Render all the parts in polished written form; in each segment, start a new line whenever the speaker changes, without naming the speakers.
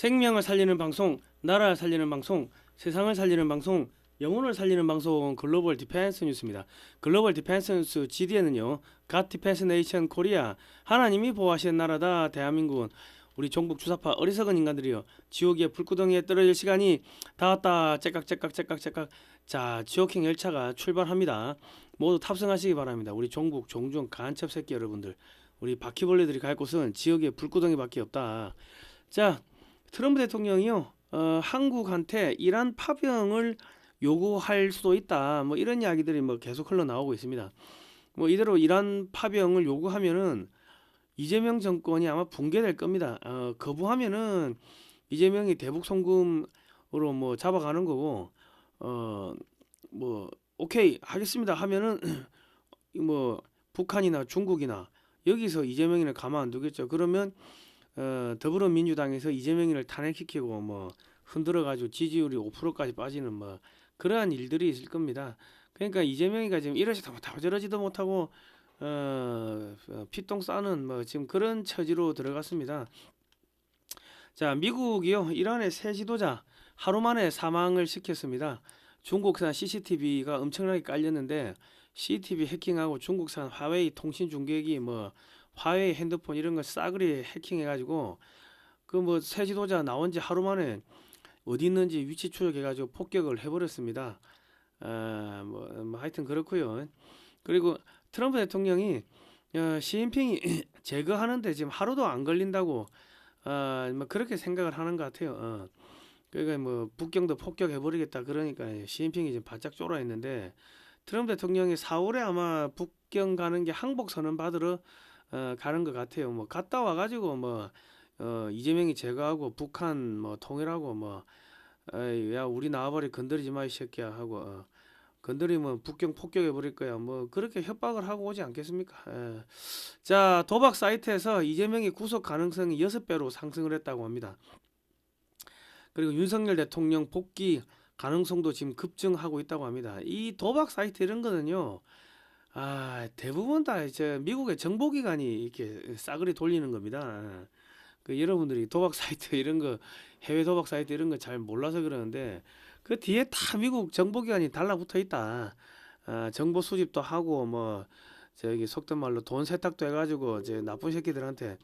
생명을 살리는 방송, 나라를 살리는 방송, 세상을 살리는 방송, 영혼을 살리는 방송 글로벌 디펜스 뉴스입니다. 글로벌 디펜스 뉴스 GDN은요. God Defense Nation Korea, 하나님이 보호하시는 나라다 대한민국은 우리 종북 주사파 어리석은 인간들이요. 지옥의 불구덩이에 떨어질 시간이 다 왔다. 째깍째깍째깍째깍. 자, 지옥행 열차가 출발합니다. 모두 탑승하시기 바랍니다. 우리 종북 종중 간첩 새끼 여러분들. 우리 바퀴벌레들이 갈 곳은 지옥의 불구덩이밖에 없다. 자, 트럼프 대통령이요, 한국한테 이란 파병을 요구할 수도 있다. 뭐 이런 이야기들이 뭐 계속 흘러나오고 있습니다. 뭐 이대로 이란 파병을 요구하면은 이재명 정권이 아마 붕괴될 겁니다. 거부하면은 이재명이 대북 송금으로 뭐 잡아가는 거고, 어, 뭐 오케이 하겠습니다 하면은 뭐 북한이나 중국이나 여기서 이재명이를 가만 안 두겠죠. 그러면 더불어민주당에서 이재명이를 탄핵시키고 뭐 흔들어 가지고 지지율이 5%까지 빠지는 뭐 그러한 일들이 있을 겁니다. 그러니까 이재명이가 지금 이러지도 못하고 저러지도 못하고 피똥 싸는 뭐 지금 그런 처지로 들어갔습니다. 자, 미국이요, 이란의 새 지도자 하루 만에 사망을 시켰습니다. 중국산 CCTV가 엄청나게 깔렸는데 CCTV 해킹하고 중국산 화웨이 통신 중계기 뭐 화웨이 핸드폰 이런 거 싸그리 해킹해가지고 그 뭐 새 지도자 나온 지 하루 만에 어디 있는지 위치 추적해가지고 폭격을 해버렸습니다. 뭐 하여튼 그렇고요. 그리고 트럼프 대통령이 시진핑이 제거하는데 지금 하루도 안 걸린다고 뭐 그렇게 생각을 하는 것 같아요. 그러니까 뭐 북경도 폭격해버리겠다 그러니까 시진핑이 지금 바짝 쫄아 있는데 트럼프 대통령이 4월에 아마 북경 가는 게 항복 선언 받으러 가는 것 같아요. 뭐 갔다 와가지고 뭐 이재명이 제거하고 북한 뭐 통일하고 뭐 야 우리 나와버리 건드리지 마 이 새끼야 하고 건드리면 북경 폭격해 버릴 거야 뭐 그렇게 협박을 하고 오지 않겠습니까? 자, 도박 사이트에서 이재명이 구속 가능성이 6배로 상승을 했다고 합니다. 그리고 윤석열 대통령 복귀 가능성도 지금 급증하고 있다고 합니다. 이 도박 사이트 이런 거는요, 대부분 다 미국의 정보기관이 이렇게 싸그리 돌리는 겁니다. 그 여러분들이 도박 사이트 이런 거, 해외 도박 사이트 이런 거 잘 몰라서 그러는데 그 뒤에 다 미국 정보기관이 달라붙어 있다. 정보 수집도 하고 뭐 저기 속된 말로 돈 세탁도 해가지고 이제 나쁜 새끼들한테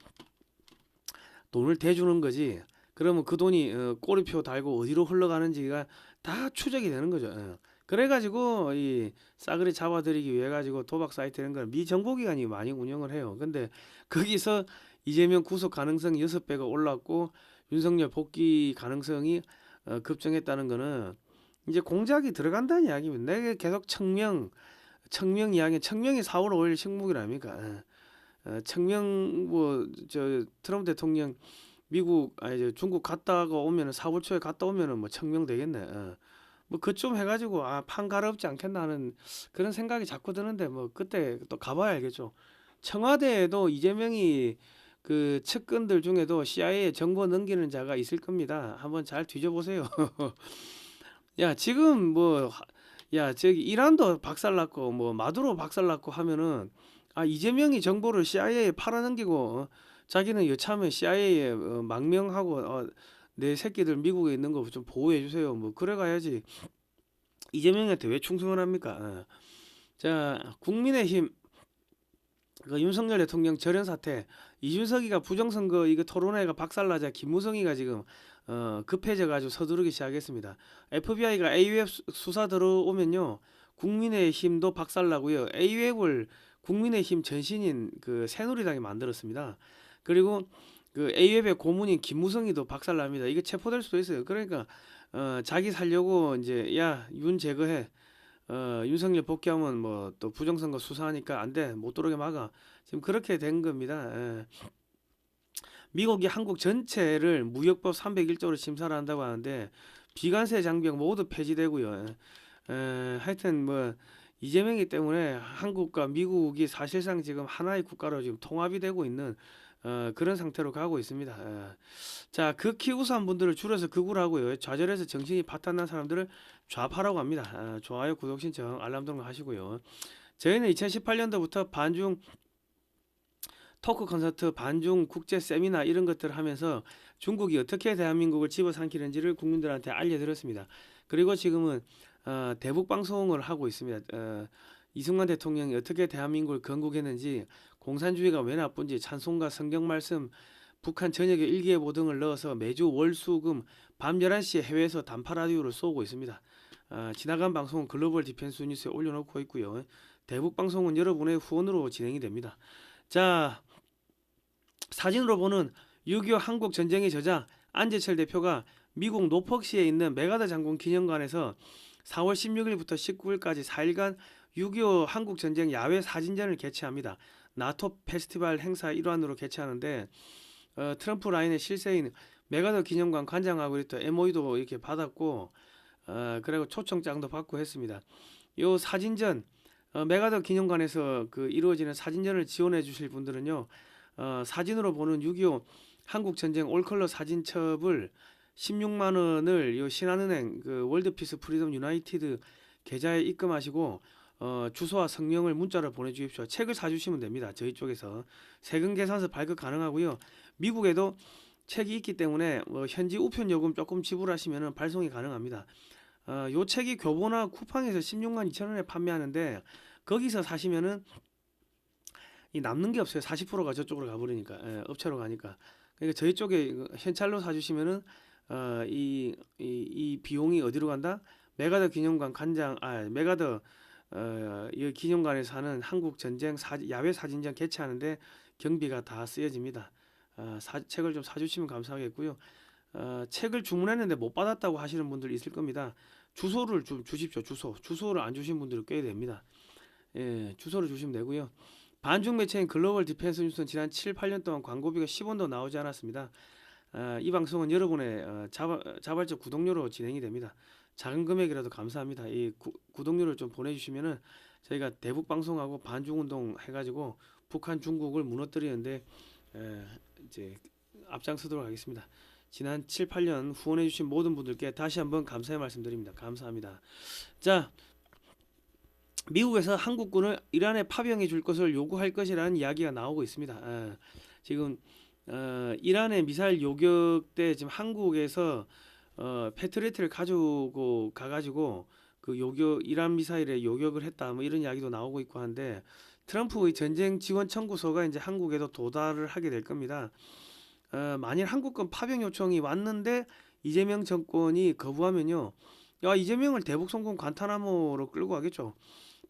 돈을 대주는 거지. 그러면 그 돈이 꼬리표 달고 어디로 흘러가는지가 다 추적이 되는 거죠. 그래가지고 이 싸그리 잡아들이기 위해 가지고 도박 사이트 이런 걸 미 정보기관이 많이 운영을 해요. 근데 거기서 이재명 구속 가능성이 6배가 올랐고 윤석열 복귀 가능성이 급증했다는 거는 이제 공작이 들어간다는 이야기입니다. 내가 계속 청명 이야기, 청명이 4월 5일 식목이랍니까? 청명 뭐 저 트럼프 대통령 미국 아니 저 중국 갔다가 오면은 4월 초에 갔다 오면은 뭐 청명 되겠네. 뭐 그쯤 해가지고 판 갈아엎지 않겠나 하는 그런 생각이 자꾸 드는데 뭐 그때 또 가봐야 알겠죠. 청와대에도 이재명이 그 측근들 중에도 CIA에 정보 넘기는 자가 있을 겁니다. 한번 잘 뒤져보세요. 야 지금 뭐 야 저기 이란도 박살났고 뭐 마두로 박살났고 하면은 이재명이 정보를 CIA에 팔아넘기고 자기는 여차하면 CIA에 망명하고 내 새끼들 미국에 있는 거 좀 보호해 주세요. 뭐 그래 가야지. 이재명한테 왜 충성을 합니까? 자, 국민의힘 그 윤석열 대통령 절연 사태, 이준석이가 부정선거 이거 토론회가 박살나자 김무성이가 지금 급해져 가지고 서두르기 시작했습니다. FBI가 AUF 수사 들어오면요 국민의힘도 박살나고요. AUF을 국민의힘 전신인 그 새누리당이 만들었습니다. 그리고 그 AUF의 고문인 김무성이도 박살납니다. 이거 체포될 수도 있어요. 그러니까 자기 살려고 이제 야 윤 제거해. 윤석열 복귀하면 뭐 또 부정선거 수사하니까 안 돼. 못 들어오게 막아. 지금 그렇게 된 겁니다. 미국이 한국 전체를 무역법 301조로 심사를 한다고 하는데 비관세 장벽 모두 폐지되고요. 하여튼 뭐 이재명이 때문에 한국과 미국이 사실상 지금 하나의 국가로 지금 통합이 되고 있는 그런 상태로 가고 있습니다. 자, 극히 우수한 분들을 줄여서 극우라고요. 좌절해서 정신이 파탄난 사람들을 좌파라고 합니다. 좋아요, 구독 신청, 알람 등록 하시고요. 저희는 2018년도부터 반중 토크 콘서트, 반중 국제 세미나 이런 것들을 하면서 중국이 어떻게 대한민국을 집어삼키는지를 국민들한테 알려드렸습니다. 그리고 지금은 대북 방송을 하고 있습니다. 이승만 대통령이 어떻게 대한민국을 건국했는지, 공산주의가 왜 나쁜지, 찬송가, 성경 말씀, 북한 전역의 일기예보 등을 넣어서 매주 월수금 밤 11시에 해외에서 단파 라디오를 쏘고 있습니다. 지나간 방송은 글로벌 디펜스 뉴스에 올려놓고 있고요. 대북 방송은 여러분의 후원으로 진행이 됩니다. 자, 사진으로 보는 6.25 한국 전쟁의 저자 안재철 대표가 미국 노폭시에 있는 메가더 장군 기념관에서 4월 16일부터 19일까지 4일간 6.25 한국 전쟁 야외 사진전을 개최합니다. 나토 페스티벌 행사 일환으로 개최하는데 트럼프 라인의 실세인 메가더 기념관 관장하고 또 MOU도 이렇게 받았고 그리고 초청장도 받고 했습니다. 요 사진전 메가더 기념관에서 이루어지는 사진전을 지원해 주실 분들은요. 사진으로 보는 6.25 한국전쟁 올컬러 사진첩을 16만 원을 요 신한은행 월드피스 프리덤 유나이티드 계좌에 입금하시고 주소와 성명을 문자로 보내주십시오. 책을 사주시면 됩니다. 저희 쪽에서 세금 계산서 발급 가능하고요. 미국에도 책이 있기 때문에 현지 우편 요금 조금 지불하시면 발송이 가능합니다. 요 책이 교보나 쿠팡에서 16만 2천 원에 판매하는데 거기서 사시면은 이 남는 게 없어요. 40%가 저쪽으로 가버리니까 업체로 가니까. 그러니까 저희 쪽에 현찰로 사주시면은 이 비용이 어디로 간다? 메가더 기념관 메가더 이 기념관에서 하는 한국 전쟁 야외 사진전 개최하는데 경비가 다 쓰여집니다. 책을 좀 사주시면 감사하겠고요. 책을 주문했는데 못 받았다고 하시는 분들 있을 겁니다. 주소를 좀 주십시오. 주소를 안 주신 분들은 꽤 됩니다. 예, 주소를 주시면 되고요. 반중 매체인 글로벌 디펜스 뉴스는 지난 7, 8년 동안 광고비가 10원도 나오지 않았습니다. 이 방송은 여러분의 자발적 구독료로 진행이 됩니다. 작은 금액이라도 감사합니다. 이 구독료를 좀 보내주시면은 저희가 대북 방송하고 반중 운동 해가지고 북한 중국을 무너뜨리는데 이제 앞장서도록 하겠습니다. 지난 7, 8년 후원해주신 모든 분들께 다시 한번 감사의 말씀드립니다. 감사합니다. 자, 미국에서 한국군을 이란에 파병해 줄 것을 요구할 것이라는 이야기가 나오고 있습니다. 지금 이란의 미사일 요격 때 지금 한국에서 패트리어트를 가지고 가가지고 이란 미사일에 요격을 했다 뭐 이런 이야기도 나오고 있고 한데 트럼프의 전쟁 지원 청구서가 이제 한국에도 도달을 하게 될 겁니다. 만일 한국군 파병 요청이 왔는데 이재명 정권이 거부하면요, 야 이재명을 대북 송금 관타나모로 끌고 가겠죠.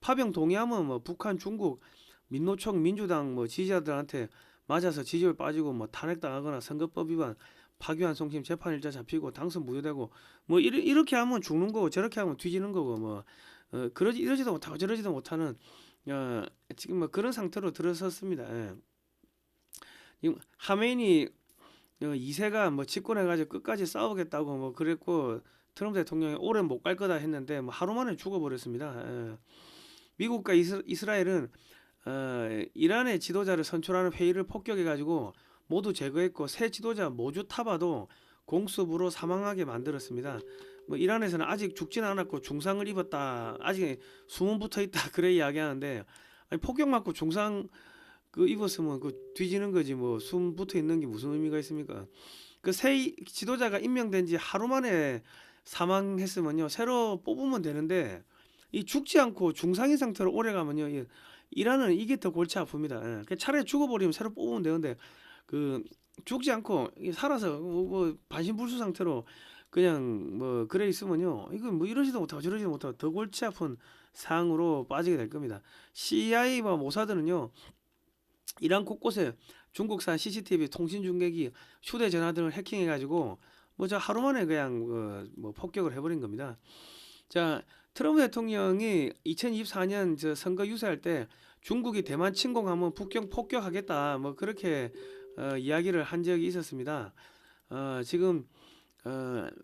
파병 동의하면 뭐 북한, 중국, 민노총, 민주당 뭐 지지자들한테 맞아서 지지율 빠지고 뭐 탄핵당하거나 선거법 위반, 파기환 송심 재판 일자 잡히고 당선 무효되고 뭐 이렇게 하면 죽는 거고 저렇게 하면 뒤지는 거고 뭐 이러지도 못하고 저러지도 못하는 지금 뭐 그런 상태로 들어섰습니다. 예. 지금 하메니 2세가 뭐 집권해가지고 끝까지 싸우겠다고 뭐 그랬고 트럼프 대통령이 오래 못 갈 거다 했는데 뭐 하루 만에 죽어버렸습니다. 예. 미국과 이스라엘은 이란의 지도자를 선출하는 회의를 폭격해가지고 모두 제거했고 새 지도자 모주 타바도 공습으로 사망하게 만들었습니다. 뭐 이란에서는 아직 죽진 않았고 중상을 입었다, 아직 숨은 붙어 있다 그래 이야기하는데 아니, 폭격 맞고 중상 입었으면 뒤지는 거지 뭐 숨 붙어 있는 게 무슨 의미가 있습니까? 새 지도자가 임명된 지 하루 만에 사망했으면요 새로 뽑으면 되는데 이 죽지 않고 중상인 상태로 오래 가면요 이란은 이게 더 골치 아픕니다. 차라리 죽어버리면 새로 뽑으면 되는데 죽지 않고 살아서 뭐 반신불수 상태로 그냥 뭐 그래 있으면요 이거 뭐 이러지도 못하고 저러지도 못하고 더 골치 아픈 상황으로 빠지게 될 겁니다. CIA와 모사드는요 이란 곳곳에 중국산 CCTV 통신 중계기, 휴대전화 등을 해킹해가지고 뭐 저 하루 만에 그냥 뭐 폭격을 해버린 겁니다. 자, 트럼프 대통령이 2024년 저 선거 유세할 때 중국이 대만 침공하면 북경 폭격하겠다 뭐 그렇게 이야기를 한 적이 있었습니다. 지금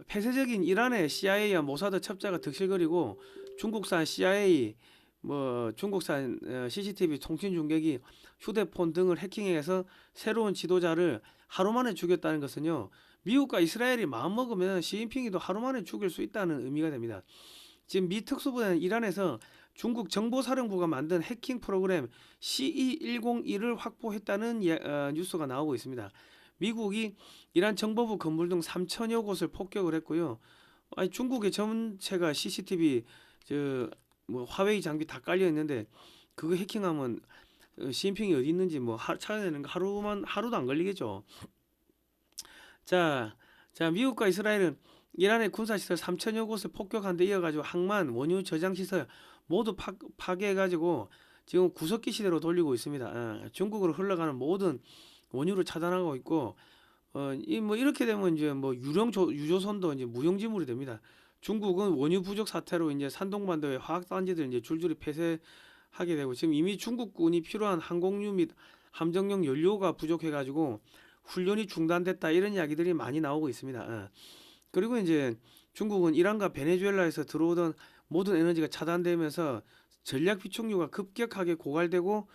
폐쇄적인 이란의 CIA와 모사드 첩자가 득실거리고 중국산 CIA 뭐 중국산 CCTV 통신 중계기, 휴대폰 등을 해킹해서 새로운 지도자를 하루 만에 죽였다는 것은요 미국과 이스라엘이 마음먹으면 시진핑이도 하루 만에 죽일 수 있다는 의미가 됩니다. 지금 미 특수부대는 이란에서 중국 정보사령부가 만든 해킹 프로그램 CE101을 확보했다는 뉴스가 나오고 있습니다. 미국이 이란 정보부 건물 등 3천여 곳을 폭격을 했고요. 아니, 중국의 전체가 CCTV 뭐 화웨이 장비 다 깔려 있는데 그거 해킹하면 시진핑이 어디 있는지 뭐 찾아내는 거 하루도 안 걸리겠죠. 자, 미국과 이스라엘은 이란의 군사시설 3천여 곳을 폭격한 데 이어가지고 항만, 원유 저장시설 모두 파괴해가지고 지금 구석기 시대로 돌리고 있습니다. 중국으로 흘러가는 모든 원유를 차단하고 있고, 뭐 이렇게 되면 이제 뭐 유조선도 이제 무용지물이 됩니다. 중국은 원유 부족 사태로 이제 산동반도의 화학단지들 이제 줄줄이 폐쇄하게 되고, 지금 이미 중국군이 필요한 항공유 및 함정용 연료가 부족해가지고 훈련이 중단됐다 이런 이야기들이 많이 나오고 있습니다. 그리고 이제 중국은 이란과 베네수엘라에서 들어오던 모든 에너지가 차단되면서 전략 비축유가 급격하게 고갈되고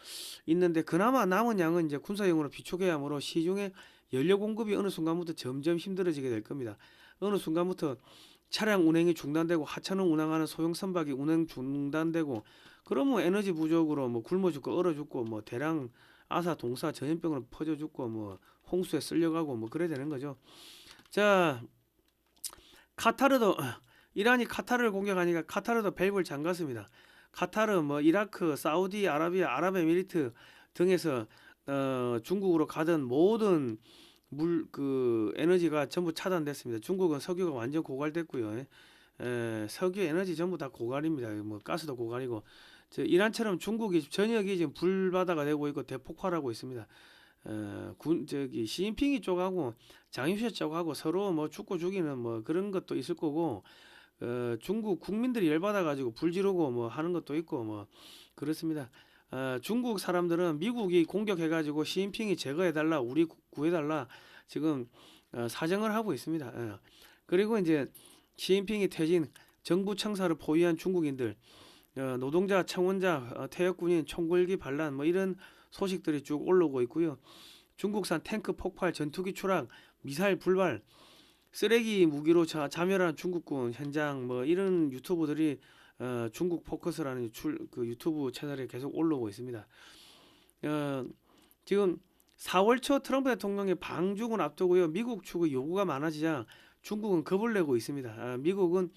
있는데, 그나마 남은 양은 이제 군사용으로 비축해야 하므로 시중에 연료 공급이 어느 순간부터 점점 힘들어지게 될 겁니다. 어느 순간부터 차량 운행이 중단되고 하천을 운항하는 소형 선박이 운행 중단되고, 그러면 에너지 부족으로 뭐 굶어 죽고 얼어 죽고 뭐 대량 아사 동사 전염병으로 퍼져 죽고 뭐 홍수에 쓸려가고 뭐 그래 되는 거죠. 자, 카타르도 이란이 카타르를 공격하니까 카타르도 밸브를 잠갔습니다. 카타르, 뭐 이라크, 사우디 아라비아, 아랍에미리트 등에서 중국으로 가던 모든 에너지가 전부 차단됐습니다. 중국은 석유가 완전 고갈됐고요. 석유 에너지 전부 다 고갈입니다. 뭐 가스도 고갈이고, 이란처럼 중국이 전역이 지금 불바다가 되고 있고 대폭발하고 있습니다. 시진핑이 쪽하고 장유세 쪽하고 서로 뭐 죽고 죽이는 뭐 그런 것도 있을 거고, 중국 국민들이 열받아 가지고 불 지르고 뭐 하는 것도 있고 뭐 그렇습니다. 중국 사람들은 미국이 공격해 가지고 시진핑이 제거해 달라, 우리 구해 달라 지금 사정을 하고 있습니다. 그리고 이제 시진핑이 퇴진, 정부 청사를 포위한 중국인들, 노동자, 청원자, 퇴역군인, 총궐기 반란 뭐 이런 소식들이 쭉 올라오고 있고요. 중국산 탱크 폭발, 전투기 추락, 미사일 불발, 쓰레기 무기로 자멸한 중국군 현장 뭐 이런 유튜브들이 중국 포커스라는 그 유튜브 채널에 계속 올라오고 있습니다. 지금 4월 초 트럼프 대통령의 방중을 앞두고요, 미국 측의 요구가 많아지자 중국은 겁을 내고 있습니다. 미국은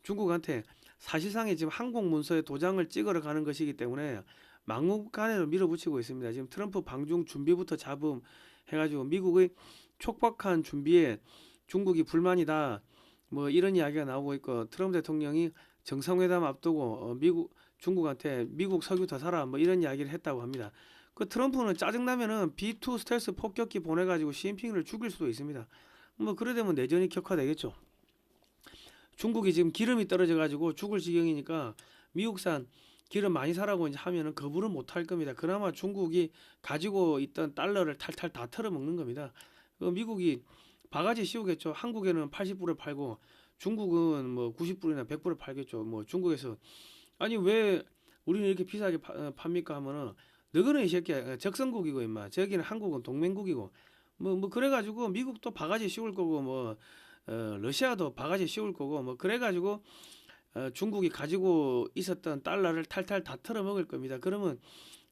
중국한테 사실상의 지금 항공 문서에 도장을 찍으러 가는 것이기 때문에 막무가내로 밀어붙이고 있습니다. 지금 트럼프 방중 준비부터 잡음 해가지고 미국의 촉박한 준비에 중국이 불만이다 뭐 이런 이야기가 나오고 있고, 트럼프 대통령이 정상회담 앞두고 중국한테 미국 석유 더 사라 뭐 이런 이야기를 했다고 합니다. 그 트럼프는 짜증나면은 B2 스텔스 폭격기 보내가지고 시진핑을 죽일 수도 있습니다. 뭐 그래 되면 내전이 격화되겠죠. 중국이 지금 기름이 떨어져가지고 죽을 지경이니까 미국산 기름 많이 사라고 이제 하면은 거부를 못 할 겁니다. 그나마 중국이 가지고 있던 달러를 탈탈 다 털어먹는 겁니다. 미국이 바가지 씌우겠죠. 한국에는 80불에 팔고 중국은 뭐 90불이나 100불에 팔겠죠. 뭐 중국에서 아니 왜 우리는 이렇게 비싸게 팝니까 하면은, 너희는 이 새끼야 적성국이고 임마, 저기는 한국은 동맹국이고 뭐 그래가지고 미국도 바가지 씌울 거고 뭐 러시아도 바가지 씌울 거고 뭐 그래가지고 중국이 가지고 있었던 달러를 탈탈 다 털어먹을 겁니다. 그러면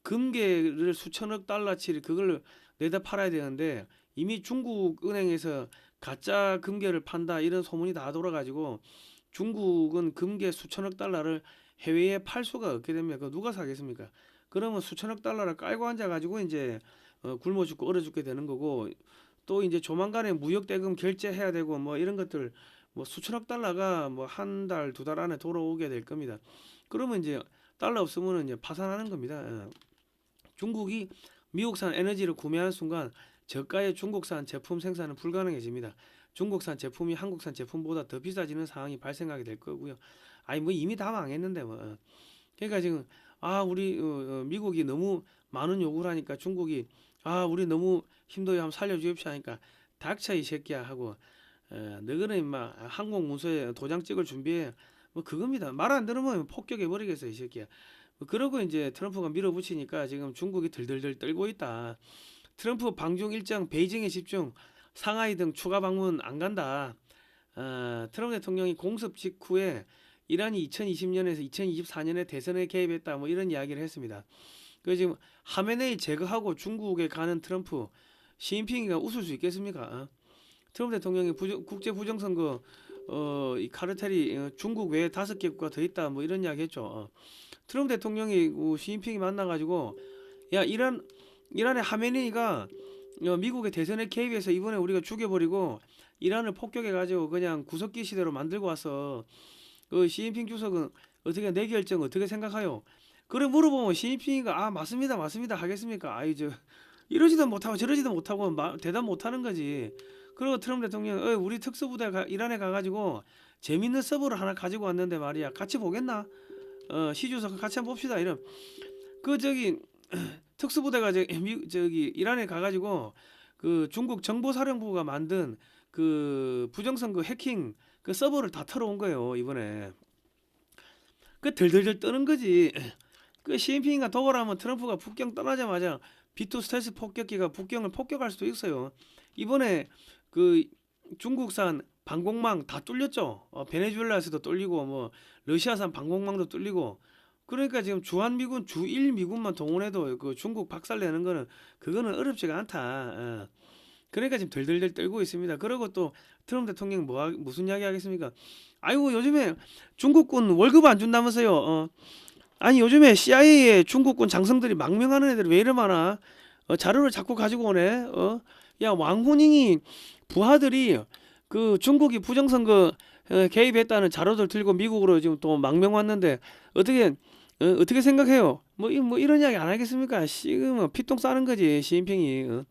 금괴를 수천억 달러치를 그걸 내다 팔아야 되는데, 이미 중국 은행에서 가짜 금괴를 판다 이런 소문이 다 돌아가지고 중국은 금괴 수천억 달러를 해외에 팔 수가 없게 됩니다. 그 누가 사겠습니까? 그러면 수천억 달러를 깔고 앉아 가지고 이제 굶어 죽고 얼어 죽게 되는 거고, 또 이제 조만간에 무역 대금 결제해야 되고 뭐 이런 것들 뭐 수천억 달러가 뭐 한 달, 두 달 안에 돌아오게 될 겁니다. 그러면 이제 달러 없으면 이제 파산하는 겁니다. 중국이 미국산 에너지를 구매하는 순간 저가의 중국산 제품 생산은 불가능해집니다. 중국산 제품이 한국산 제품보다 더 비싸지는 상황이 발생하게 될 거고요. 아니 뭐 이미 다 망했는데 뭐. 그러니까 지금 우리 미국이 너무 많은 요구를 하니까 중국이 우리 너무 힘들게 한번 살려주십시오 하니까, 닥쳐 이 새끼야 하고 너희는 임마 항공 문서에 도장 찍을 준비해 뭐 그겁니다. 말 안 들으면 폭격해 버리겠어 이 새끼야. 그러고 이제 트럼프가 밀어붙이니까 지금 중국이 들들들 떨고 있다. 트럼프 방중 일정 베이징에 집중, 상하이 등 추가 방문 안 간다. 트럼프 대통령이 공습 직후에 이란이 2020년에서 2024년에 대선에 개입했다 뭐 이런 이야기를 했습니다. 그 지금 하메네이 제거하고 중국에 가는 트럼프, 시진핑이가 웃을 수 있겠습니까? 트럼프 대통령이 국제 부정선거 이 카르텔이 중국 외에 5개 국가 더 있다 뭐 이런 이야기 했죠. 트럼프 대통령이 시진핑이 만나가지고 야 이란의 하메네이가 미국의 대선에 개입해서 이번에 우리가 죽여버리고 이란을 폭격해가지고 그냥 구석기 시대로 만들고 와서 그 시진핑 주석은 어떻게 내 결정 어떻게 생각하요? 그래 물어보면 시진핑이가 맞습니다 하겠습니까? 아이 저 이러지도 못하고 저러지도 못하고 대답 못하는 거지. 그리고 트럼프 대통령 우리 특수부대 이란에 가가지고 재밌는 서버를 하나 가지고 왔는데 말이야 같이 보겠나? 시 주석 같이 한번 봅시다 이런 그 저기 특수부대가 저기 이란에 가가지고 그 중국 정보사령부가 만든 그 부정선거 해킹 그 서버를 다 털어온 거예요 이번에. 그 덜덜덜 떠는 거지. 그 시진핑이가 도발하면 트럼프가 북경 떠나자마자 B2 스텔스 폭격기가 북경을 폭격할 수도 있어요. 이번에 그 중국산 방공망 다 뚫렸죠. 베네수엘라에서도 뚫리고 뭐 러시아산 방공망도 뚫리고. 그러니까 지금 주한미군 주1 미군만 동원해도 그 중국 박살내는 거는 그거는 어렵지가 않다. 그러니까 지금 덜덜덜 떨고 있습니다. 그리고 또 트럼프 대통령 무슨 이야기 하겠습니까? 아이고 요즘에 중국군 월급 안 준다면서요. 아니 요즘에 CIA에 중국군 장성들이 망명하는 애들이 왜 이래 많아? 자료를 자꾸 가지고 오네. 야 왕후닝이 부하들이 그 중국이 부정선거 개입했다는 자료들 들고 미국으로 지금 또 망명 왔는데 어떻게 생각해요? 뭐 이런 이야기 안 하겠습니까? 지금 피똥 싸는 거지 시진핑이.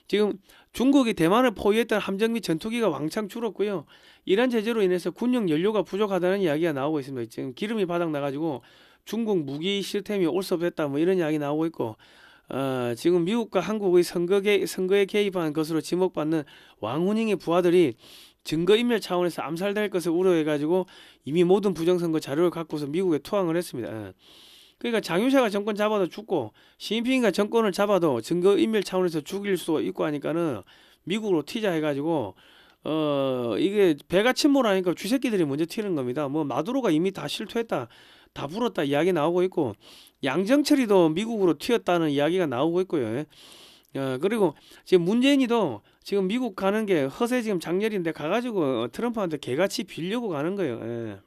지금 중국이 대만을 포위했던 함정 및 전투기가 왕창 줄었고요. 이란 제재로 인해서 군용 연료가 부족하다는 이야기가 나오고 있습니다. 지금 기름이 바닥 나가지고 중국 무기 시스템이 올 수 없었다 뭐 이런 이야기 나오고 있고 지금 미국과 한국의 선거에 개입한 것으로 지목받는 왕후닝의 부하들이 증거인멸 차원에서 암살될 것을 우려해가지고 이미 모든 부정선거 자료를 갖고서 미국에 투항을 했습니다. 그러니까 장유샤가 정권 잡아도 죽고 시진핑이가 정권을 잡아도 증거인멸 차원에서 죽일 수도 있고 하니까는 미국으로 튀자 해가지고 이게 배가 침몰하니까 쥐새끼들이 먼저 튀는 겁니다. 뭐 마두로가 이미 다 실토했다 다 불었다 이야기 나오고 있고 양정철이도 미국으로 튀었다는 이야기가 나오고 있고요. 그리고 지금 문재인이도 지금 미국 가는 게 허세 지금 장렬인데 가가지고 트럼프한테 개같이 빌려고 가는 거예요.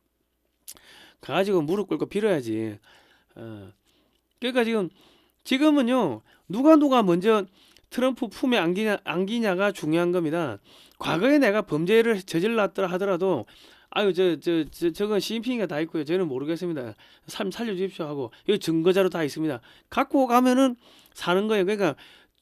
가가지고 무릎 꿇고 빌어야지. 그러니까 지금은요 누가 먼저 트럼프 품에 안기냐가 중요한 겁니다. 과거에 내가 범죄를 저질렀더라 하더라도 아유 저건 시진핑이가 다 있고요. 저는 모르겠습니다. 삶 살려주십시오 하고 여기 증거자료 다 있습니다. 갖고 가면은 사는 거예요. 그러니까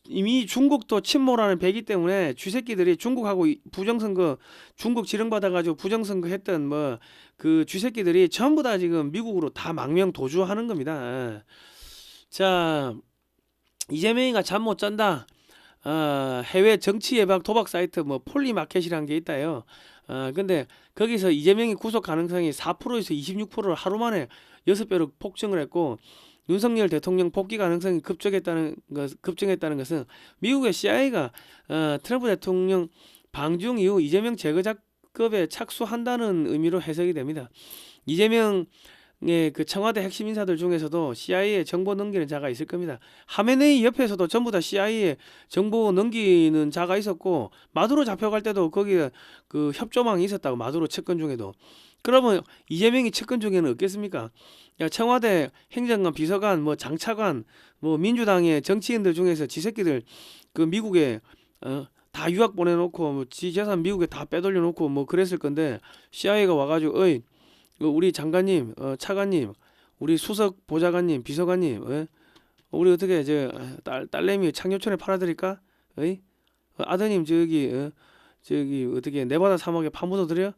이미 중국도 침몰하는 배기 때문에 쥐새끼들이 중국하고 부정선거 중국 지령받아가지고 부정선거 했던 뭐 그 쥐새끼들이 전부 다 지금 미국으로 다 망명 도주하는 겁니다. 자 이재명이가 잠 못 잔다. 해외 정치 예방 도박 사이트 뭐 폴리마켓이라는 게 있다요. 근데 거기서 이재명이 구속 가능성이 4%에서 26%를 하루 만에 6배로 폭증을 했고 윤석열 대통령 복귀 가능성이 급증했다는 것은 미국의 CIA가 트럼프 대통령 방중 이후 이재명 제거 작업에 착수한다는 의미로 해석이 됩니다. 이재명의 그 청와대 핵심 인사들 중에서도 CIA에 정보 넘기는 자가 있을 겁니다. 하메네이 옆에서도 전부 다 CIA에 정보 넘기는 자가 있었고 마두로 잡혀갈 때도 거기에 그 협조망이 있었다고 마두로 측근 중에도. 그러면 이재명이 측근 중에는 없겠습니까? 야 청와대 행정관, 비서관, 뭐 장차관, 뭐 민주당의 정치인들 중에서 지새끼들 그 미국에 다 유학 보내놓고 뭐 지 재산 미국에 다 빼돌려놓고 뭐 그랬을 건데 CIA가 와가지고 우리 장관님, 차관님, 우리 수석 보좌관님, 비서관님, 우리 어떻게 딸내미 창녀촌에 팔아드릴까? 아드님 저기 어떻게 네바다 사막에 파묻어 드려?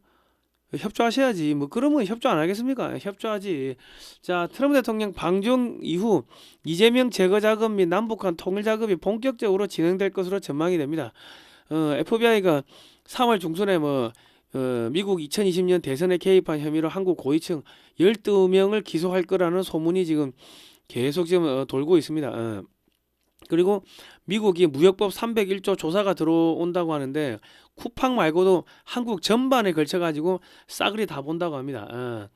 협조하셔야지. 뭐 그러면 협조 안 하겠습니까? 협조하지. 자 트럼프 대통령 방중 이후 이재명 제거 작업 및 남북한 통일 작업이 본격적으로 진행될 것으로 전망이 됩니다. FBI가 3월 중순에 미국 2020년 대선에 개입한 혐의로 한국 고위층 12명을 기소할 거라는 소문이 지금 계속 돌고 있습니다. 그리고 미국이 무역법 301조 조사가 들어온다고 하는데 쿠팡 말고도 한국 전반에 걸쳐 가지고 싸그리 다 본다고 합니다.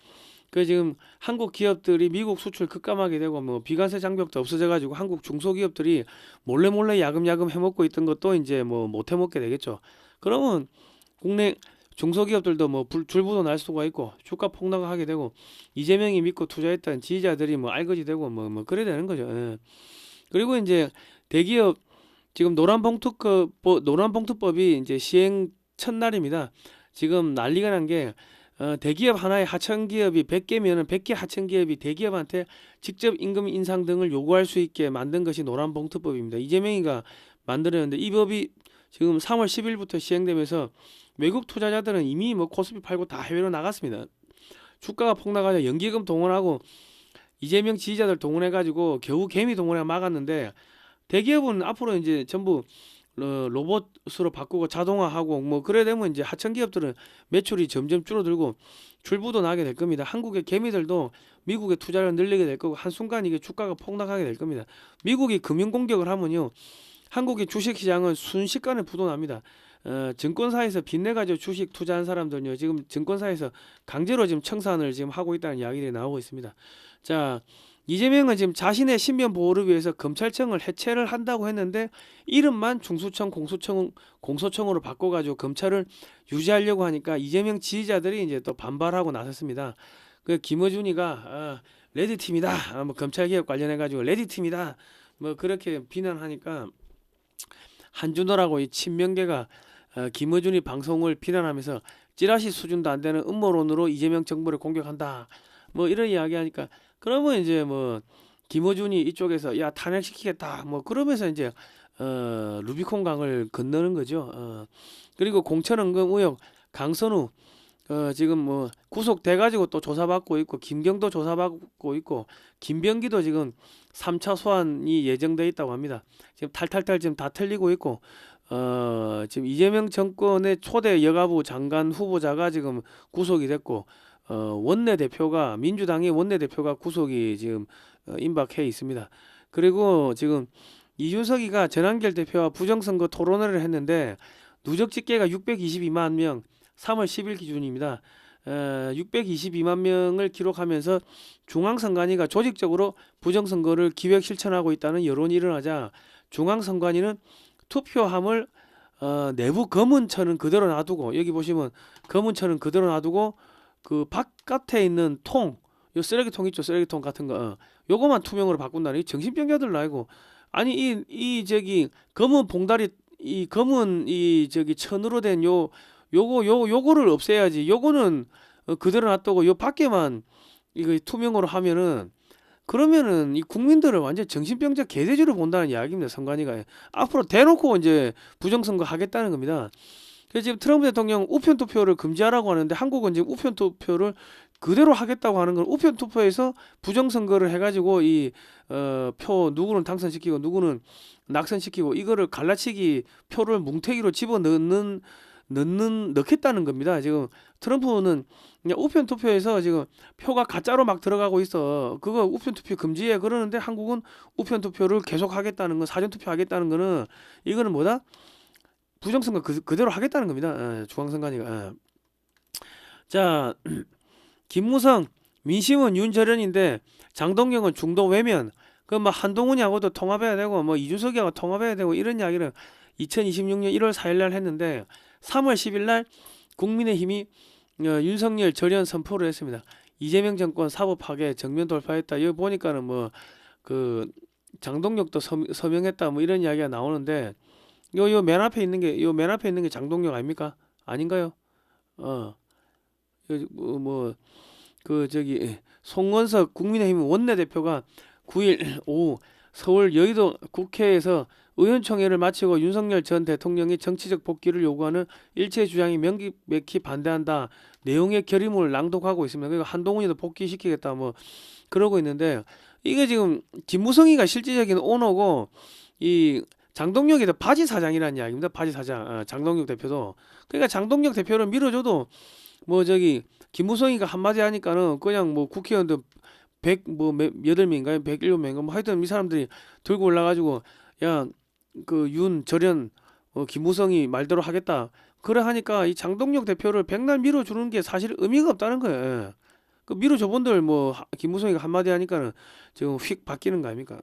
그 지금 한국 기업들이 미국 수출 급감하게 되고 뭐 비관세 장벽도 없어져 가지고 한국 중소기업들이 몰래 야금야금 해먹고 있던 것도 이제 뭐 못 해먹게 되겠죠. 그러면 국내 중소기업들도 뭐 줄부도 날 수가 있고 주가 폭락하게 되고 이재명이 믿고 투자했던 지지자들이 뭐 알거지 되고 뭐 그래 되는 거죠. 예. 그리고 이제 대기업 지금 노란봉투법이 이제 시행 첫날입니다. 지금 난리가 난 게 대기업 하나의 하청기업이 100개면은 100개 하청기업이 대기업한테 직접 임금 인상 등을 요구할 수 있게 만든 것이 노란봉투법입니다. 이재명이가 만들었는데 이 법이 지금 3월 10일부터 시행되면서 외국 투자자들은 이미 뭐 코스피 팔고 다 해외로 나갔습니다. 주가가 폭락하자 연기금 동원하고 이재명 지지자들 동원해가지고 겨우 개미 동원해 막았는데 대기업은 앞으로 이제 전부 로봇으로 바꾸고 자동화하고 뭐 그래 되면 이제 하청기업들은 매출이 점점 줄어들고 줄부도 나게 될 겁니다. 한국의 개미들도 미국에 투자를 늘리게 될 거고 한순간 이게 주가가 폭락하게 될 겁니다. 미국이 금융 공격을 하면요 한국의 주식시장은 순식간에 부도납니다. 증권사에서 빚내가지고 주식 투자한 사람들은요 지금 증권사에서 강제로 지금 청산을 지금 하고 있다는 이야기들이 나오고 있습니다. 자, 이재명은 지금 자신의 신변 보호를 위해서 검찰청을 해체를 한다고 했는데 이름만 중수청, 공소청으로 바꿔가지고 검찰을 유지하려고 하니까 이재명 지지자들이 이제 또 반발하고 나섰습니다. 그 김어준이가 레드팀이다, 뭐 검찰개혁 관련해가지고 레드팀이다, 뭐 그렇게 비난하니까 한준호라고 이 친명계가 김어준이 방송을 비난하면서 찌라시 수준도 안 되는 음모론으로 이재명 정부를 공격한다, 뭐 이런 이야기하니까. 그러면 이제 뭐 김어준이 이쪽에서 야 탄핵시키겠다 뭐 그러면서 이제 루비콘 강을 건너는 거죠. 그리고 공천은금 의혹 강선우 지금 뭐 구속돼 가지고 또 조사받고 있고 김경도 조사받고 있고 김병기도 지금 3차 소환이 예정돼 있다고 합니다. 지금 탈탈탈 지금 다 틀리고 있고 지금 이재명 정권의 초대 여가부 장관 후보자가 지금 구속이 됐고 원내대표가 민주당의 원내대표가 구속이 지금 임박해 있습니다. 그리고 지금 이준석이가 전한결 대표와 부정선거 토론회를 했는데 누적 집계가 622만 명 3월 10일 기준입니다. 622만 명을 기록하면서 중앙선관위가 조직적으로 부정선거를 기획 실천하고 있다는 여론이 일어나자 중앙선관위는 투표함을 내부 검은처는 그대로 놔두고 여기 보시면 검은처는 그대로 놔두고 그 바깥에 있는 통, 요 쓰레기통 있죠, 쓰레기통 같은 거, 요거만 투명으로 바꾼다니 이 정신병자들 아니고 아니 이 저기 검은 봉다리 이 검은 이 저기 천으로 된 요거를 없애야지. 요거는 그대로 놔두고 요 밖에만 이거 투명으로 하면은 그러면은 이 국민들을 완전 정신병자 개돼지로 본다는 이야기입니다. 선관위가 앞으로 대놓고 이제 부정선거 하겠다는 겁니다. 그래서 지금 트럼프 대통령 우편 투표를 금지하라고 하는데 한국은 지금 우편 투표를 그대로 하겠다고 하는 건 우편 투표에서 부정선거를 해가지고 이 표 누구는 당선시키고 누구는 낙선시키고 이거를 갈라치기 표를 뭉태기로 집어 넣겠다는 겁니다. 지금 트럼프는 그냥 우편 투표에서 지금 표가 가짜로 막 들어가고 있어. 그거 우편 투표 금지해 그러는데 한국은 우편 투표를 계속 하겠다는 건 사전 투표 하겠다는 거는 이거는 뭐다? 부정선거 그대로 하겠다는 겁니다. 중앙선관위가. 자, 김무성 민심은 윤저련인데 장동영은 중도 외면. 그 뭐 한동훈이하고도 통합해야 되고 뭐 이준석이하고 통합해야 되고 이런 이야기를 2026년 1월 4일날 했는데 3월 10일날 국민의힘이 윤석열 절연 선포를 했습니다. 이재명 정권 사법 파괴 정면 돌파했다. 여기 보니까는 뭐 그 장동혁도 서명했다 뭐 이런 이야기가 나오는데 요 맨 앞에 있는 게 장동혁 아닙니까? 아닌가요? 그 저기 송원석 국민의힘 원내대표가 9일 오후 서울 여의도 국회에서 의원총회를 마치고 윤석열 전 대통령이 정치적 복귀를 요구하는 일체 주장이 명백히 반대한다 내용의 결의문을 낭독하고 있습니다. 그러니까 한동훈이도 복귀시키겠다 뭐 그러고 있는데 이게 지금 김무성이가 실질적인 오너고 이 장동혁이 바지 사장이라는 이야기입니다. 바지 사장 장동혁 대표도. 그러니까 장동혁 대표를 밀어줘도 뭐 저기 김무성이가 한마디 하니까는 그냥 뭐 국회의원들 8명인가요? 107명인가 뭐 하여튼 이 사람들이 들고 올라가지고 야 그 윤절연 김무성이 말대로 하겠다 그래 하니까 이 장동혁 대표를 백날 밀어주는 게 사실 의미가 없다는 거예요. 그 미루 저분들 뭐 김무성이가 한마디 하니까는 지금 휙 바뀌는 거 아닙니까?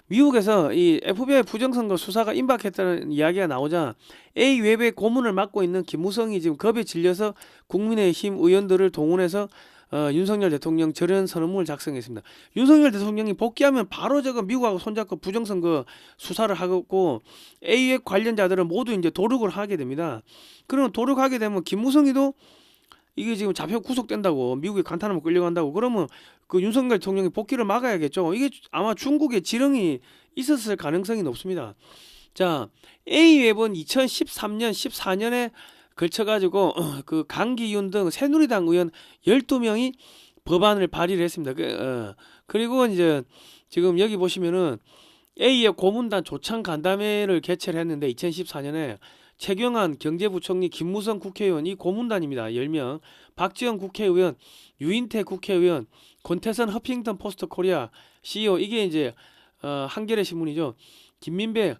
미국에서 이 FBI 부정선거 수사가 임박했다는 이야기가 나오자 A 웹의 고문을 맡고 있는 김무성이 지금 겁에 질려서 국민의힘 의원들을 동원해서 윤석열 대통령 절연 선언문을 작성했습니다. 윤석열 대통령이 복귀하면 바로 저거 미국하고 손잡고 부정선거 수사를 하고 A 웹 관련자들은 모두 이제 도륙을 하게 됩니다. 그러면 도륙하게 되면 김무성이도 이게 지금 잡혀 구속된다고 미국에 간탄하면 끌려간다고 그러면 그 윤석열 대통령이 복귀를 막아야겠죠. 이게 아마 중국의 지령이 있었을 가능성이 높습니다. 자, A웹은 2013년, 14년에 걸쳐가지고 그 강기윤 등 새누리당 의원 12명이 법안을 발의를 했습니다. 그리고 이제 지금 여기 보시면은 A의 고문단 조창 간담회를 개최를 했는데 2014년에 최경환 경제부총리, 김무성 국회의원 이 고문단입니다. 10명. 박지원 국회의원, 유인태 국회의원, 권태선 허핑턴 포스트 코리아 CEO 이게 이제 한겨레 신문이죠. 김민배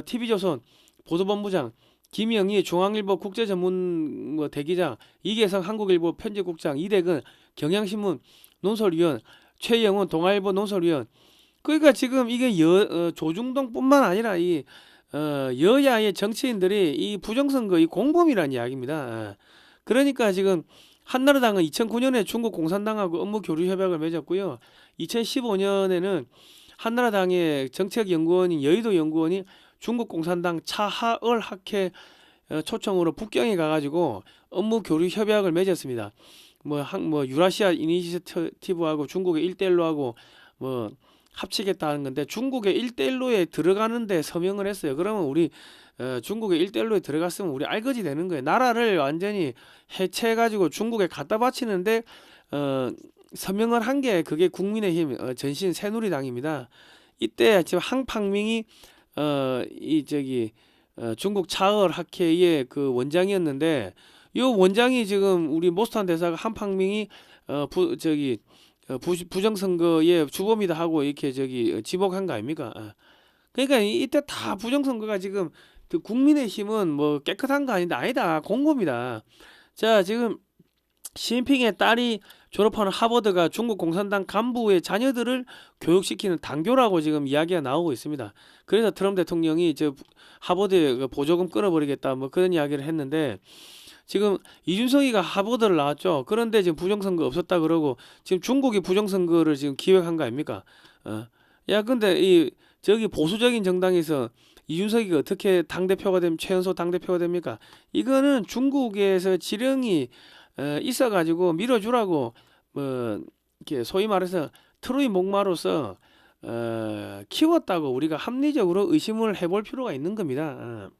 TV조선 보도본부장, 김영희 중앙일보 국제전문 대기자, 이계성 한국일보 편집국장, 이대근 경향신문 논설위원, 최영훈 동아일보 논설위원. 그러니까 지금 이게 조중동뿐만 아니라 이 여야의 정치인들이 이 부정선거 이 공범이라는 이야기입니다. 그러니까 지금 한나라당은 2009년에 중국 공산당하고 업무 교류 협약을 맺었고요. 2015년에는 한나라당의 정책연구원인 여의도 연구원이 중국 공산당 차하얼 학회 초청으로 북경에 가가지고 업무 교류 협약을 맺었습니다. 뭐 유라시아 이니시티브하고 중국의 1대1로하고 뭐 합치겠다는 건데 중국의 1대1로에 들어가는데 서명을 했어요. 그러면 우리 중국의 1대1로에 들어갔으면 우리 알거지 되는 거예요. 나라를 완전히 해체해가지고 중국에 갖다 바치는데 서명을 한 게 그게 국민의힘 전신 새누리당입니다. 이때 지금 항팡밍이 중국 차얼 학회의 그 원장이었는데 이 원장이 지금 우리 모스탄 대사가 항팡밍이 부정선거의 주범이다 하고 이렇게 지목한 거 아닙니까? 그러니까 이때 다 부정선거가 지금 그 국민의힘은 뭐 깨끗한 거 아닌데 아니다 공범이다. 자 지금 시진핑의 딸이 졸업하는 하버드가 중국 공산당 간부의 자녀들을 교육시키는 당교라고 지금 이야기가 나오고 있습니다. 그래서 트럼프 대통령이 하버드에 보조금 끊어버리겠다 뭐 그런 이야기를 했는데 지금 이준석이가 하버드를 나왔죠. 그런데 지금 부정선거 없었다 그러고 지금 중국이 부정선거를 지금 기획한 거 아닙니까? 야 근데 저기 보수적인 정당에서 이준석이가 어떻게 당대표가 되면 최연소 당대표가 됩니까? 이거는 중국에서 지령이 있어가지고 밀어주라고 뭐 이렇게 소위 말해서 트로이 목마로서 키웠다고 우리가 합리적으로 의심을 해볼 필요가 있는 겁니다.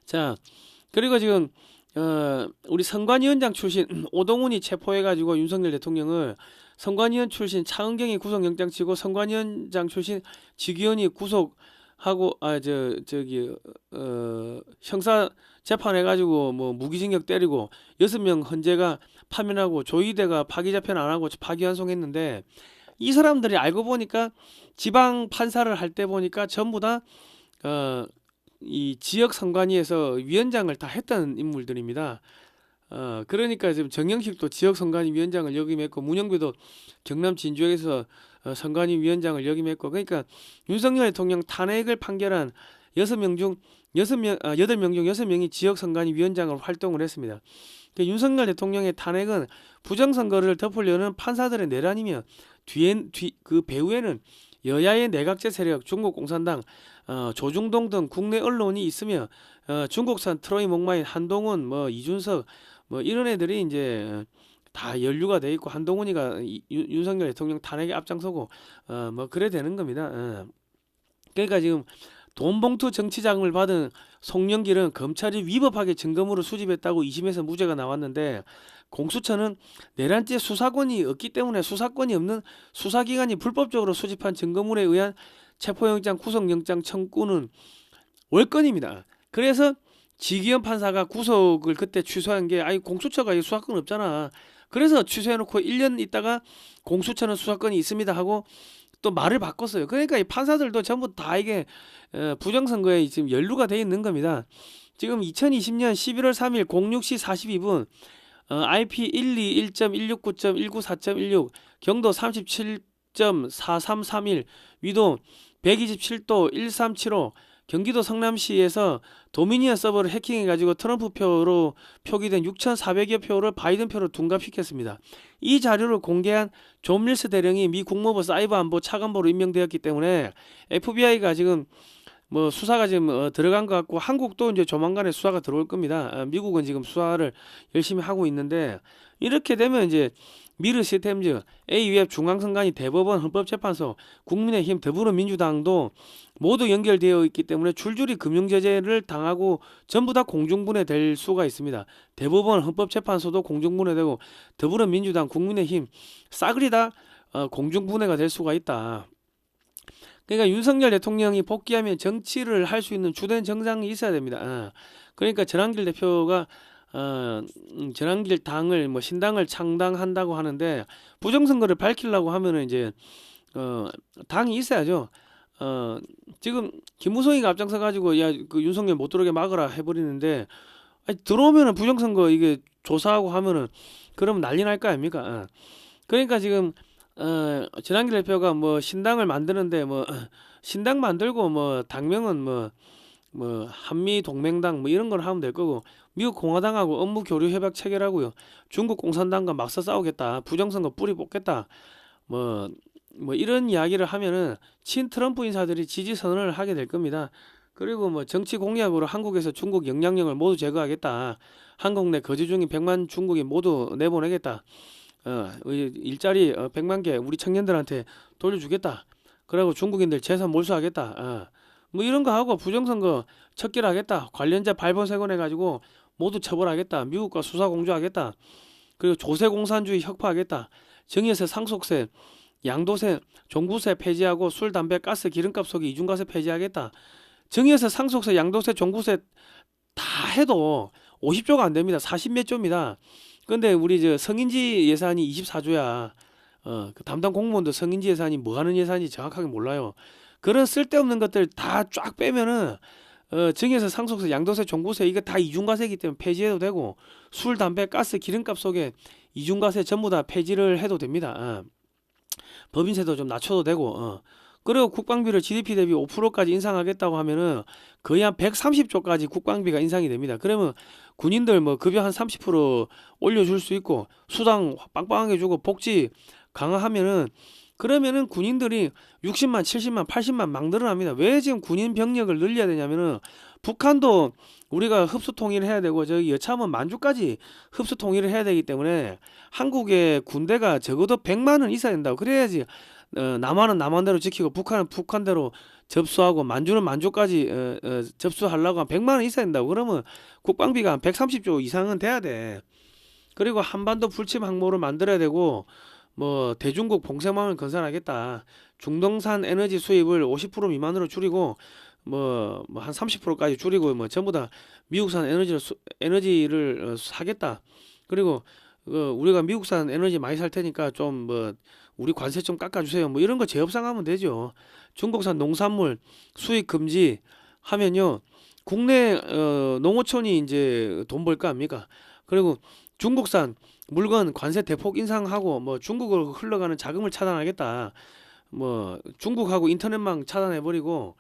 자 그리고 지금 우리 선관위원장 출신 오동훈이 체포해가지고 윤석열 대통령을 선관위원 출신 차은경이 구속영장 치고 선관위원장 출신 지기현이 구속하고 형사 재판해가지고 뭐 무기징역 때리고 6명 헌재가 파면하고 조희대가 파기자편 안하고 파기환송했는데 이 사람들이 알고 보니까 지방 판사를 할 때 보니까 전부 다 이 지역 선관위에서 위원장을 다 했던 인물들입니다. 그러니까 지금 정영식도 지역 선관위 위원장을 역임했고 문영배도 경남 진주에서 선관위 위원장을 역임했고 그러니까 윤석열 대통령 탄핵을 판결한 8명 중 6명이 지역 선관위 위원장으로 활동을 했습니다. 그러니까 윤석열 대통령의 탄핵은 부정선거를 덮으려는 판사들의 내란이며 그 배후에는 여야의 내각제 세력, 중국 공산당, 조중동 등 국내 언론이 있으며 중국산 트로이 목마인 한동훈, 뭐 이준석, 뭐 이런 애들이 이제 다 연루가 돼 있고 한동훈이가 윤석열 대통령 탄핵에 앞장서고 뭐 그래 되는 겁니다. 그러니까 지금 돈봉투 정치자금을 받은 송영길은 검찰이 위법하게 증거물을 수집했다고 2심에서 무죄가 나왔는데 공수처는 내란죄 수사권이 없기 때문에 수사권이 없는 수사기관이 불법적으로 수집한 증거물에 의한 체포영장, 구속영장 청구는 월권입니다. 그래서 지기현 판사가 구속을 그때 취소한 게 공수처가 수사권 없잖아. 그래서 취소해놓고 1년 있다가 공수처는 수사권이 있습니다 하고 또 말을 바꿨어요. 그러니까 이 판사들도 전부 다 이게 부정선거에 지금 연루가 돼 있는 겁니다. 지금 2020년 11월 3일 06시 42분 IP 121.169.194.16, 경도 37.4331, 위도 127도 1375, 경기도 성남시에서 도미니언 서버를 해킹해가지고 트럼프 표로 표기된 6,400여 표를 바이든 표로 둔갑시켰습니다. 이 자료를 공개한 존 밀스 대령이 미 국무부 사이버안보 차관보로 임명되었기 때문에 FBI가 지금 뭐 수사가 지금 들어간 것 같고, 한국도 이제 조만간에 수사가 들어올 겁니다. 미국은 지금 수사를 열심히 하고 있는데, 이렇게 되면 이제 미르 시스템즈, AUF 중앙선관위, 대법원, 헌법재판소, 국민의힘, 더불어민주당도 모두 연결되어 있기 때문에 줄줄이 금융제재를 당하고 전부 다 공중분해될 수가 있습니다. 대법원, 헌법재판소도 공중분해되고 더불어민주당, 국민의힘 싸그리 다 공중분해가 될 수가 있다. 그러니까 윤석열 대통령이 복귀하면 정치를 할 수 있는 주된 정당이 있어야 됩니다. 그러니까 전한길 대표가 전한길 당을 뭐 신당을 창당한다고 하는데, 부정선거를 밝히려고 하면은 이제 당이 있어야죠. 지금 김무성이가 앞장서 가지고 야 그 윤석열 못 들어오게 막으라 해버리는데, 아니, 들어오면은 부정선거 이게 조사하고 하면은 그러면 난리 날 거 아닙니까? 그러니까 지금 전한길 대표가 뭐 신당을 만드는데, 뭐 신당 만들고 뭐 당명은 뭐 한미 동맹당 뭐 이런 걸 하면 될 거고, 미국 공화당하고 업무 교류 협약 체결하고요, 중국 공산당과 맞서 싸우겠다, 부정선거 뿌리 뽑겠다, 뭐 이런 이야기를 하면은 친 트럼프 인사들이 지지 선언을 하게 될 겁니다. 그리고 뭐 정치 공약으로 한국에서 중국 영향력을 모두 제거하겠다, 한국 내 거주 중인 100만 중국인 모두 내보내겠다, 일자리 100만 개 우리 청년들한테 돌려주겠다, 그리고 중국인들 재산 몰수하겠다, 뭐 이런 거 하고 부정선거 척결하겠다, 관련자 발본색원해가지고 모두 처벌하겠다, 미국과 수사 공조하겠다, 그리고 조세공산주의 혁파하겠다, 정의세, 상속세, 양도세, 종부세 폐지하고 술, 담배, 가스, 기름값 속에 이중과세 폐지하겠다. 정의세, 상속세, 양도세, 종부세 다 해도 50조가 안 됩니다. 40몇 조입니다. 근데 우리 저 성인지 예산이 24조야. 그 담당 공무원도 성인지 예산이 뭐 하는 예산인지 정확하게 몰라요. 그런 쓸데없는 것들 다 쫙 빼면은 정의세, 상속세, 양도세, 종부세 이거 다 이중과세이기 때문에 폐지해도 되고, 술, 담배, 가스, 기름값 속에 이중과세 전부 다 폐지를 해도 됩니다. 법인세도 좀 낮춰도 되고, 그리고 국방비를 GDP 대비 5%까지 인상하겠다고 하면은 거의 한 130조까지 국방비가 인상이 됩니다. 그러면 군인들 뭐 급여 한 30% 올려줄 수 있고, 수당 빵빵하게 주고 복지 강화하면은, 그러면은 군인들이 60만, 70만, 80만 막 늘어납니다. 왜 지금 군인 병력을 늘려야 되냐면은, 북한도 우리가 흡수 통일을 해야 되고, 저기 여차하면 만주까지 흡수 통일을 해야 되기 때문에 한국의 군대가 적어도 100만은 있어야 된다고. 그래야지 남한은 남한대로 지키고 북한은 북한대로 접수하고, 만주는 만주까지 접수하려고 한 100만은 있어야 된다고. 그러면 국방비가 한 130조 이상은 돼야 돼. 그리고 한반도 불침 항모를 만들어야 되고, 뭐 대중국 봉쇄망을 건설하겠다, 중동산 에너지 수입을 50% 미만으로 줄이고, 뭐 한 30%까지 줄이고, 뭐 전부 다 미국산 에너지를 사겠다. 그리고 우리가 미국산 에너지 많이 살 테니까 좀 뭐 우리 관세 좀 깎아주세요, 뭐 이런 거 재협상하면 되죠. 중국산 농산물 수입 금지 하면요, 국내 농어촌이 이제 돈 벌 거 아닙니까? 그리고 중국산 물건 관세 대폭 인상하고, 뭐 중국으로 흘러가는 자금을 차단하겠다, 뭐 중국하고 인터넷망 차단해버리고,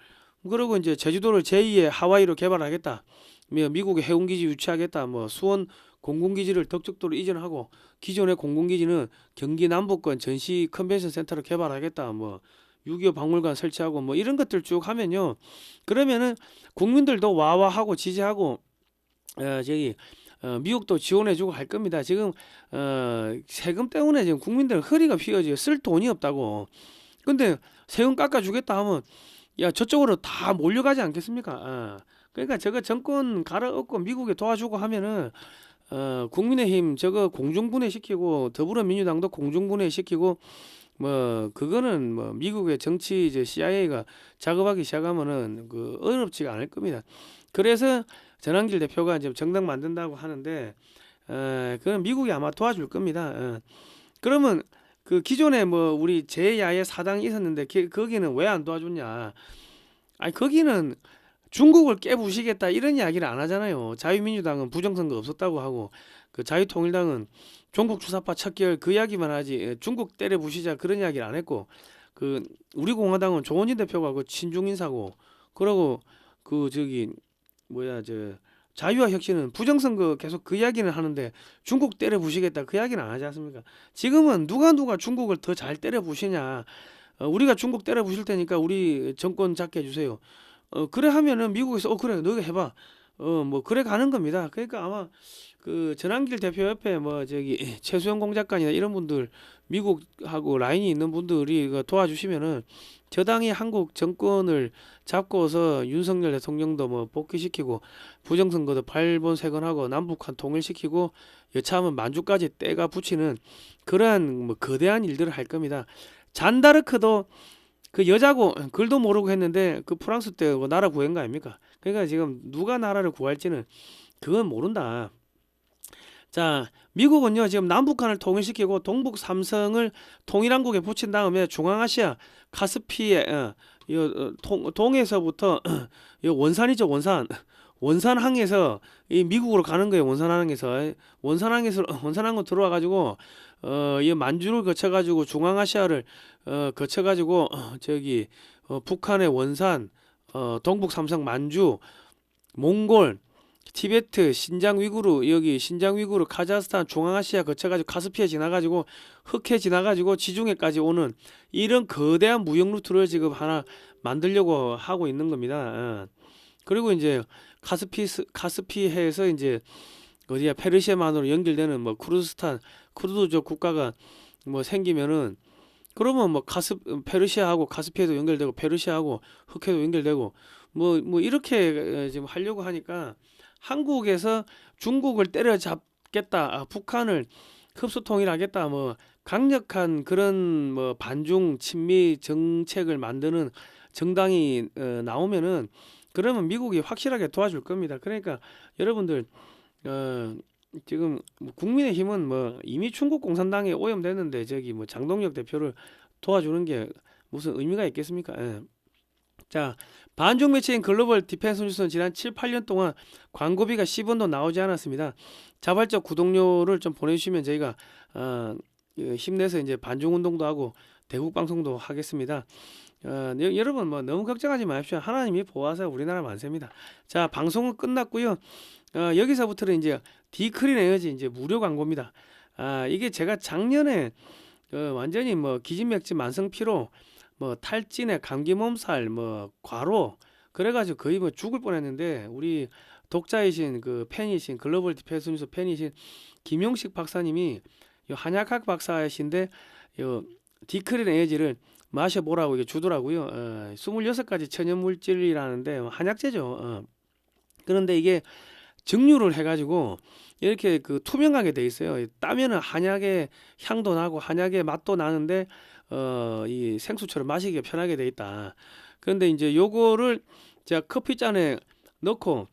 그리고 이제 제주도를 제2의 하와이로 개발하겠다, 미국의 해운기지 유치하겠다, 뭐 수원 공군기지를 덕적도로 이전하고, 기존의 공군기지는 경기 남부권 전시 컨벤션 센터로 개발하겠다, 뭐 6.25 박물관 설치하고, 뭐 이런 것들 쭉 하면요, 그러면은 국민들도 와와하고 지지하고, 미국도 지원해주고 할 겁니다. 지금 세금 때문에 지금 국민들 허리가 휘어져요. 쓸 돈이 없다고. 근데 세금 깎아주겠다 하면, 야 저쪽으로 다 몰려가지 않겠습니까? 그러니까 저거 정권 갈아엎고 미국에 도와주고 하면은 국민의힘 저거 공중분해 시키고, 더불어민주당도 공중분해 시키고, 뭐 그거는 뭐 미국의 정치 이제 CIA가 작업하기 시작하면은 그 어렵지가 않을 겁니다. 그래서 전한길 대표가 이제 정당 만든다고 하는데, 그건 미국이 아마 도와줄 겁니다. 그러면 그 기존에 뭐 우리 제 야의 사당이 있었는데 거기는 왜 안 도와줬냐? 아니 거기는 중국을 깨부시겠다 이런 이야기를 안 하잖아요. 자유민주당은 부정선거 없었다고 하고 그 자유통일당은 종북 주사파 척결 그 이야기만 하지 중국 때려 부시자 그런 이야기를 안 했고 그 우리 공화당은 조원진 대표가 그 친중 인사고 그러고 그 저기 뭐야 저 자유와 혁신은 부정선거 계속 그 이야기는 하는데 중국 때려 부시겠다 그 이야기는 안 하지 않습니까? 지금은 누가 중국을 더 잘 때려 부시냐 우리가 중국 때려 부실 테니까 우리 정권 잡게 해주세요. 그래 하면은 미국에서 그래 너가 해봐. 뭐 그래 가는 겁니다. 그러니까 아마 그 전한길 대표 옆에 뭐 저기 최수영 공작관이나 이런 분들 미국하고 라인이 있는 분들이 도와주시면은 저당이 한국 정권을 잡고서 윤석열 대통령도 뭐 복귀시키고 부정선거도 발본색원하고 남북한 통일시키고 여차하면 만주까지 때가 붙이는 그러한 뭐 거대한 일들을 할 겁니다. 잔다르크도 그 여자고 글도 모르고 했는데 그 프랑스 때 나라 구한 거 아닙니까? 그러니까 지금 누가 나라를 구할지는 그건 모른다. 자, 미국은요 지금 남북한을 통일시키고 동북 삼성을 통일한국에 붙인 다음에 중앙아시아 카스피에 동에서부터 원산이죠 원산 원산항에서 이 미국으로 가는 거예요. 원산항에서 들어와 가지고 이 만주를 거쳐 가지고 중앙아시아를 거쳐 가지고 저기 북한의 원산 동북 삼성 만주 몽골 티베트 신장 위구르 여기 신장 위구르 카자흐스탄 중앙아시아 거쳐가지고 카스피에 지나가지고 흑해 지나가지고 지중해까지 오는 이런 거대한 무역 루트를 지금 하나 만들려고 하고 있는 겁니다. 그리고 이제 카스피해에서 이제 어디야 페르시아만으로 연결되는 뭐 쿠르드족 국가가 뭐 생기면은 그러면 뭐 페르시아하고 카스피해도 연결되고 페르시아하고 흑해도 연결되고 뭐 이렇게 지금 하려고 하니까 한국에서 중국을 때려잡겠다, 북한을 흡수 통일하겠다, 뭐 강력한 그런 뭐 반중 친미 정책을 만드는 정당이 나오면은 그러면 미국이 확실하게 도와줄 겁니다. 그러니까 여러분들 지금 국민의힘은 뭐 이미 중국 공산당에 오염됐는데 저기 뭐 장동혁 대표를 도와주는 게 무슨 의미가 있겠습니까? 자, 반중 매체인 글로벌 디펜스 뉴스는 지난 7, 8년 동안 광고비가 10원도 나오지 않았습니다. 자발적 구독료를 좀 보내주시면 저희가 힘내서 이제 반중 운동도 하고 대국 방송도 하겠습니다. 여러분 뭐 너무 걱정하지 마십시오. 하나님이 보아서 우리나라 만세입니다. 자, 방송은 끝났고요. 여기서부터는 이제 디크린 에너지 이제 무료 광고입니다. 이게 제가 작년에 완전히 뭐 기진맥진 만성피로 뭐 탈진에 감기 몸살 뭐 과로 그래가지고 거의 뭐 죽을 뻔했는데 우리 독자이신 그 팬이신 글로벌 디펜스 뉴스 팬이신 김용식 박사님이 요 한약학 박사이신데 요 디크린 에너지를 마셔보라고 이게 주더라고요. 26가지 천연물질이라는데 한약재죠. 그런데 이게 증류를 해가지고 이렇게 그 투명하게 돼 있어요. 따면은 한약의 향도 나고 한약의 맛도 나는데 이 생수처럼 마시기가 편하게 돼 있다. 그런데 이제 요거를 제가 커피잔에 넣고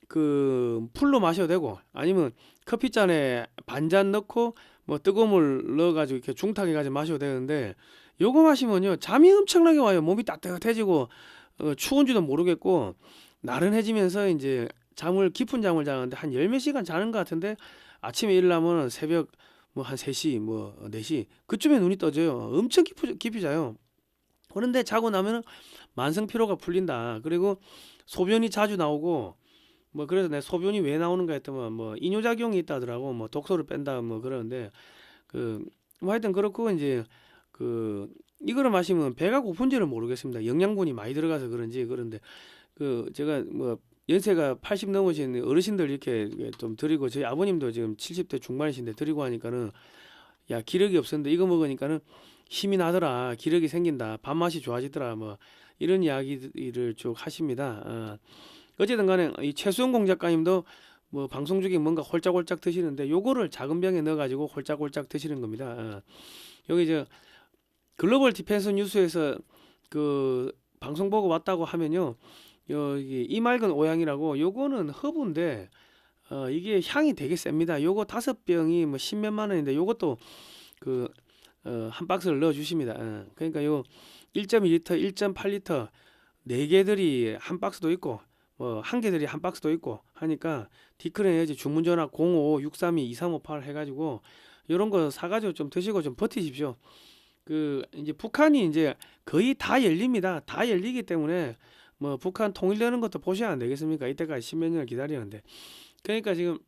그 풀로 마셔도 되고 아니면 커피잔에 반잔 넣고 뭐 뜨거운 물 넣어가지고 이렇게 중탕해가지고 마셔도 되는데 요거 마시면요 잠이 엄청나게 와요. 몸이 따뜻해지고 추운 줄도 모르겠고 나른해지면서 이제 깊은 잠을 자는데 한 열 몇 시간 자는 것 같은데 아침에 일어나면 새벽 뭐 한 3시 뭐 4시 그쯤에 눈이 떠져요. 엄청 깊이 자요. 그런데 자고 나면은 만성 피로가 풀린다. 그리고 소변이 자주 나오고 뭐 그래서 내 소변이 왜 나오는가 했더만 뭐 이뇨작용이 있다더라고. 뭐 독소를 뺀다 뭐 그러는데 뭐 하여튼 그렇고 이제 이거를 마시면 배가 고픈지를 모르겠습니다. 영양분이 많이 들어가서 그런지. 그런데 제가 뭐 연세가 80 넘으신 어르신들 이렇게 좀 드리고 저희 아버님도 지금 70대 중반이신데 드리고 하니까는 야 기력이 없었는데 이거 먹으니까는 힘이 나더라, 기력이 생긴다, 밥맛이 좋아지더라, 뭐 이런 이야기를 쭉 하십니다. 어쨌든 간에 이 최수영 공작가님도 뭐 방송 중에 뭔가 홀짝홀짝 드시는데 요거를 작은 병에 넣어가지고 홀짝홀짝 드시는 겁니다. 여기 저 글로벌 디펜스 뉴스에서 그 방송 보고 왔다고 하면요. 여기 이맑은 오양이라고 요거는 허브인데 이게 향이 되게 셉니다. 요거 5병이 뭐 10몇만 원인데 요것도 한 박스를 넣어 주십니다. 그러니까 요 1.2리터, 1.8리터 네 개들이 한 박스도 있고 뭐 한 개들이 한 박스도 있고 하니까 디크레이지 주문전화 05-632-2358 해가지고 이런 거 사가지고 좀 드시고 좀 버티십시오. 그 이제 북한이 이제 거의 다 열립니다. 다 열리기 때문에 뭐 북한 통일되는 것도 보셔야 안 되겠습니까? 이때까지 십몇 년을 기다리는데. 그러니까 지금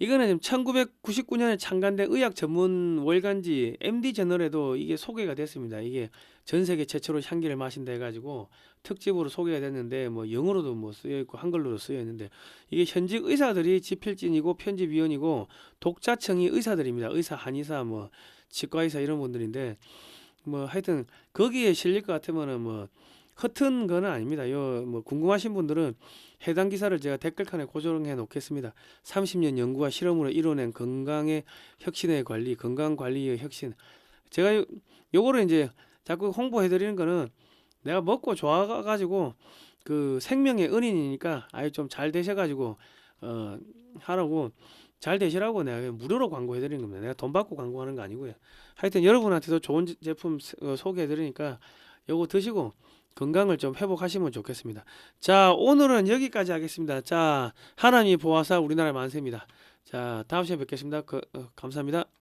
이거는 지금 1999년에 창간된 의학 전문 월간지 MD 저널에도 이게 소개가 됐습니다. 이게 전 세계 최초로 향기를 마신다 해가지고 특집으로 소개가 됐는데 뭐 영어로도 뭐 쓰여 있고 한글로도 쓰여 있는데 이게 현직 의사들이 집필진이고 편집위원이고 독자청이 의사들입니다. 의사, 한의사, 뭐 치과의사 이런 분들인데 뭐 하여튼 거기에 실릴 것 같으면은 뭐 허튼 거는 아닙니다. 요 뭐 궁금하신 분들은 해당 기사를 제가 댓글칸에 고정해 놓겠습니다. 30년 연구와 실험으로 이뤄낸 건강의 혁신의 관리, 건강 관리의 혁신. 제가 요거를 이제 자꾸 홍보해 드리는 거는 내가 먹고 좋아 가지고 그 생명의 은인이니까 아예 좀 잘 되셔 가지고 하라고 잘 되시라고 내가 무료로 광고해 드리는 겁니다. 내가 돈 받고 광고하는 거 아니고요. 하여튼 여러분한테도 좋은 제품 소개해 드리니까 요거 드시고 건강을 좀 회복하시면 좋겠습니다. 자, 오늘은 여기까지 하겠습니다. 자, 하나님이 보아사 우리나라 만세입니다. 자, 다음 시간에 뵙겠습니다. 감사합니다.